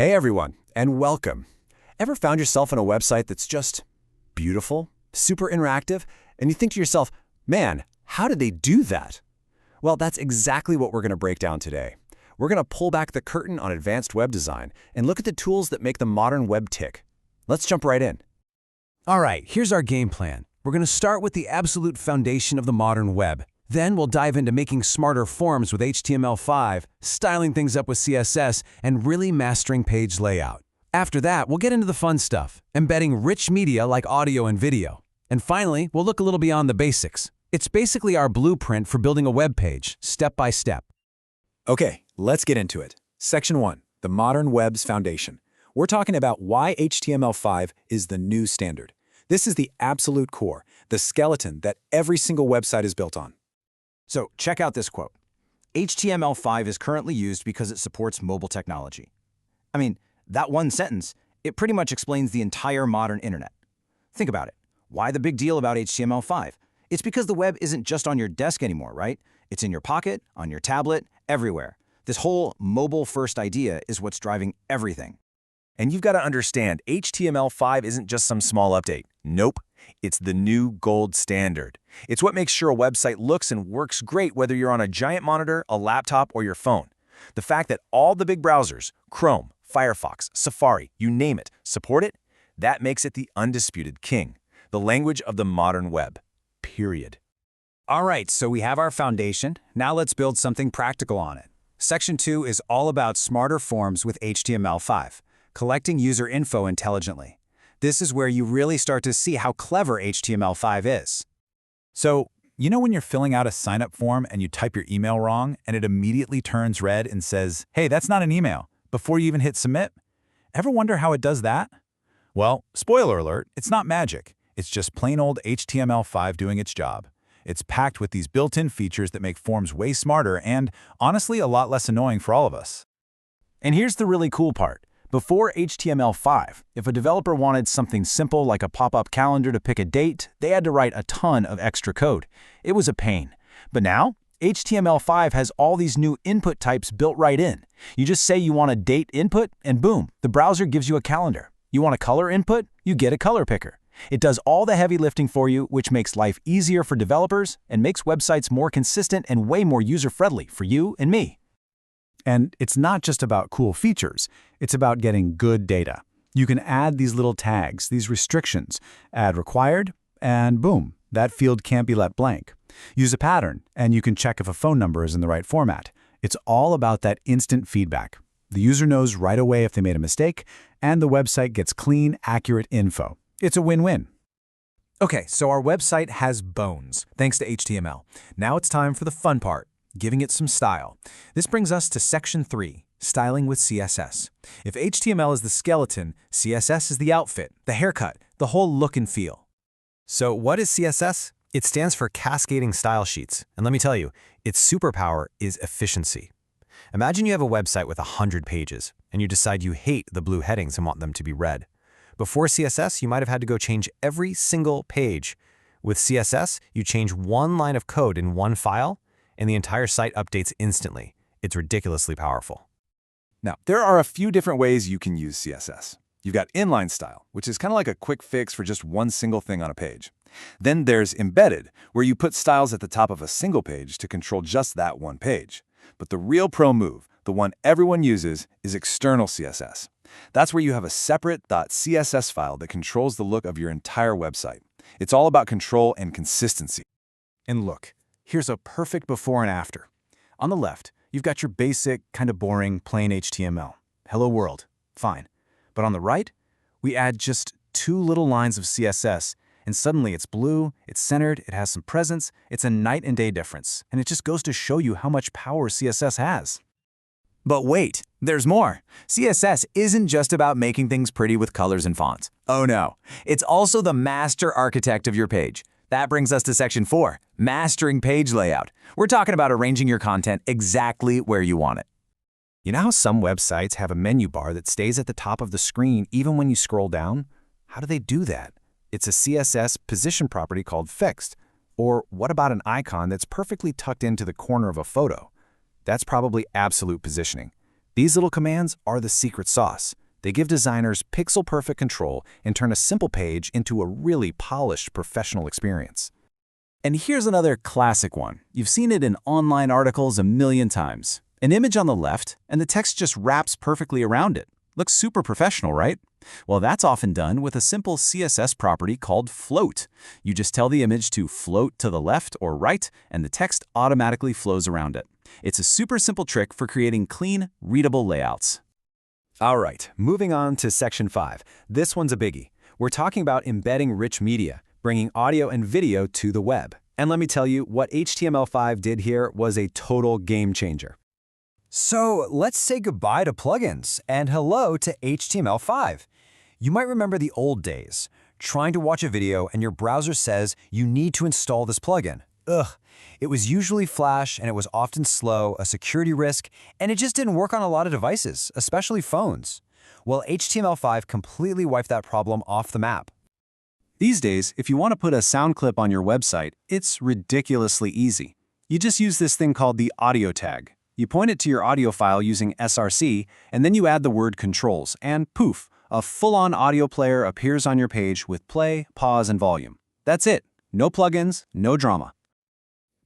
Hey everyone, and welcome. Ever found yourself on a website that's just beautiful, super interactive, and you think to yourself, man, how did they do that? Well, that's exactly what we're going to break down today. We're going to pull back the curtain on advanced web design and look at the tools that make the modern web tick. Let's jump right in. All right, here's our game plan. We're going to start with the absolute foundation of the modern web. Then we'll dive into making smarter forms with HTML5, styling things up with CSS, and really mastering page layout. After that, we'll get into the fun stuff, embedding rich media like audio and video. And finally, we'll look a little beyond the basics. It's basically our blueprint for building a web page, step by step. Okay, let's get into it. Section 1, the modern web's foundation. We're talking about why HTML5 is the new standard. This is the absolute core, the skeleton that every single website is built on. So check out this quote. HTML5 is currently used because it supports mobile technology. I mean, that one sentence, it pretty much explains the entire modern internet. Think about it. Why the big deal about HTML5? It's because the web isn't just on your desk anymore, right? It's in your pocket, on your tablet, everywhere. This whole mobile-first idea is what's driving everything. And you've got to understand, HTML5 isn't just some small update. Nope, it's the new gold standard. It's what makes sure a website looks and works great whether you're on a giant monitor, a laptop, or your phone. The fact that all the big browsers, Chrome, Firefox, Safari, you name it, support it, that makes it the undisputed king, the language of the modern web, period. All right, so we have our foundation. Now let's build something practical on it. Section 2 is all about smarter forms with HTML5. Collecting user info intelligently. This is where you really start to see how clever HTML5 is. So, you know when you're filling out a sign-up form and you type your email wrong and it immediately turns red and says, hey, that's not an email, before you even hit submit? Ever wonder how it does that? Well, spoiler alert, it's not magic. It's just plain old HTML5 doing its job. It's packed with these built-in features that make forms way smarter and, honestly, a lot less annoying for all of us. And here's the really cool part. Before HTML5, if a developer wanted something simple like a pop-up calendar to pick a date, they had to write a ton of extra code. It was a pain. But now, HTML5 has all these new input types built right in. You just say you want a date input, and boom, the browser gives you a calendar. You want a color input? You get a color picker. It does all the heavy lifting for you, which makes life easier for developers and makes websites more consistent and way more user-friendly for you and me. And it's not just about cool features, it's about getting good data. You can add these little tags, these restrictions, add required, and boom, that field can't be left blank. Use a pattern, and you can check if a phone number is in the right format. It's all about that instant feedback. The user knows right away if they made a mistake, and the website gets clean, accurate info. It's a win-win. Okay, so our website has bones, thanks to HTML. Now it's time for the fun part, giving it some style. This brings us to Section 3, styling with CSS. If HTML is the skeleton, CSS is the outfit, the haircut, the whole look and feel. So what is CSS? It stands for Cascading Style Sheets. And let me tell you, its superpower is efficiency. Imagine you have a website with 100 pages, and you decide you hate the blue headings and want them to be red. Before CSS, you might have had to go change every single page. With CSS, you change one line of code in one file, and the entire site updates instantly. It's ridiculously powerful. Now, there are a few different ways you can use CSS. You've got inline style, which is kind of like a quick fix for just one single thing on a page. Then there's embedded, where you put styles at the top of a single page to control just that one page. But the real pro move, the one everyone uses, is external CSS. That's where you have a separate .css file that controls the look of your entire website. It's all about control and consistency. And look, here's a perfect before and after. On the left, you've got your basic, kind of boring, plain HTML. Hello world. Fine. But on the right, we add just 2 little lines of CSS, and suddenly it's blue, it's centered, it has some presence, it's a night and day difference, and it just goes to show you how much power CSS has. But wait, there's more. CSS isn't just about making things pretty with colors and fonts. Oh no, it's also the master architect of your page. That brings us to Section 4, Mastering Page Layout. We're talking about arranging your content exactly where you want it. You know how some websites have a menu bar that stays at the top of the screen even when you scroll down? How do they do that? It's a CSS position property called fixed. Or what about an icon that's perfectly tucked into the corner of a photo? That's probably absolute positioning. These little commands are the secret sauce. They give designers pixel-perfect control and turn a simple page into a really polished professional experience. And here's another classic one. You've seen it in online articles a million times. An image on the left, and the text just wraps perfectly around it. Looks super professional, right? Well, that's often done with a simple CSS property called float. You just tell the image to float to the left or right, and the text automatically flows around it. It's a super simple trick for creating clean, readable layouts. All right, moving on to Section 5. This one's a biggie. We're talking about embedding rich media, bringing audio and video to the web. And let me tell you, what HTML5 did here was a total game changer. So let's say goodbye to plugins and hello to HTML5. You might remember the old days, trying to watch a video and your browser says you need to install this plugin. Ugh, it was usually Flash and it was often slow, a security risk, and it just didn't work on a lot of devices, especially phones. Well, HTML5 completely wiped that problem off the map. These days, if you want to put a sound clip on your website, it's ridiculously easy. You just use this thing called the audio tag. You point it to your audio file using SRC, and then you add the word controls, and poof, a full-on audio player appears on your page with play, pause, and volume. That's it. No plugins, no drama.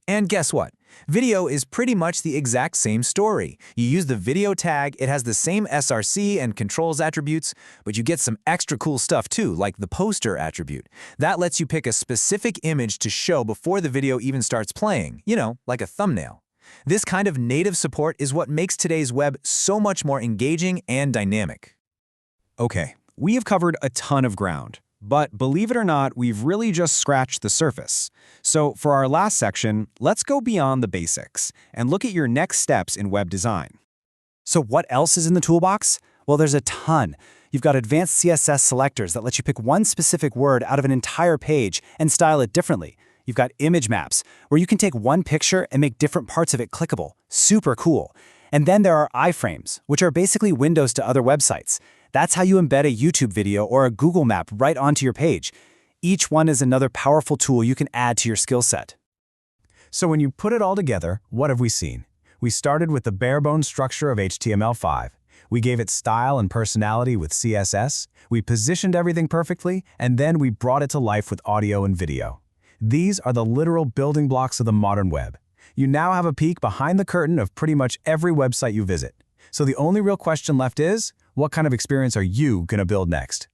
And guess what? Video is pretty much the exact same story. You use the video tag, it has the same SRC and controls attributes, but you get some extra cool stuff too, like the poster attribute. That lets you pick a specific image to show before the video even starts playing, like a thumbnail. This kind of native support is what makes today's web so much more engaging and dynamic. Okay, we have covered a ton of ground, but believe it or not, we've really just scratched the surface. So for our last section, let's go beyond the basics and look at your next steps in web design. So what else is in the toolbox? Well, there's a ton. You've got advanced CSS selectors that let you pick one specific word out of an entire page and style it differently. You've got image maps, where you can take one picture and make different parts of it clickable. Super cool. And then there are iframes, which are basically windows to other websites. That's how you embed a YouTube video or a Google map right onto your page. Each one is another powerful tool you can add to your skill set. So when you put it all together, what have we seen? We started with the bare-bones structure of HTML5. We gave it style and personality with CSS. We positioned everything perfectly, and then we brought it to life with audio and video. These are the literal building blocks of the modern web. You now have a peek behind the curtain of pretty much every website you visit. So the only real question left is, what kind of experience are you going to build next?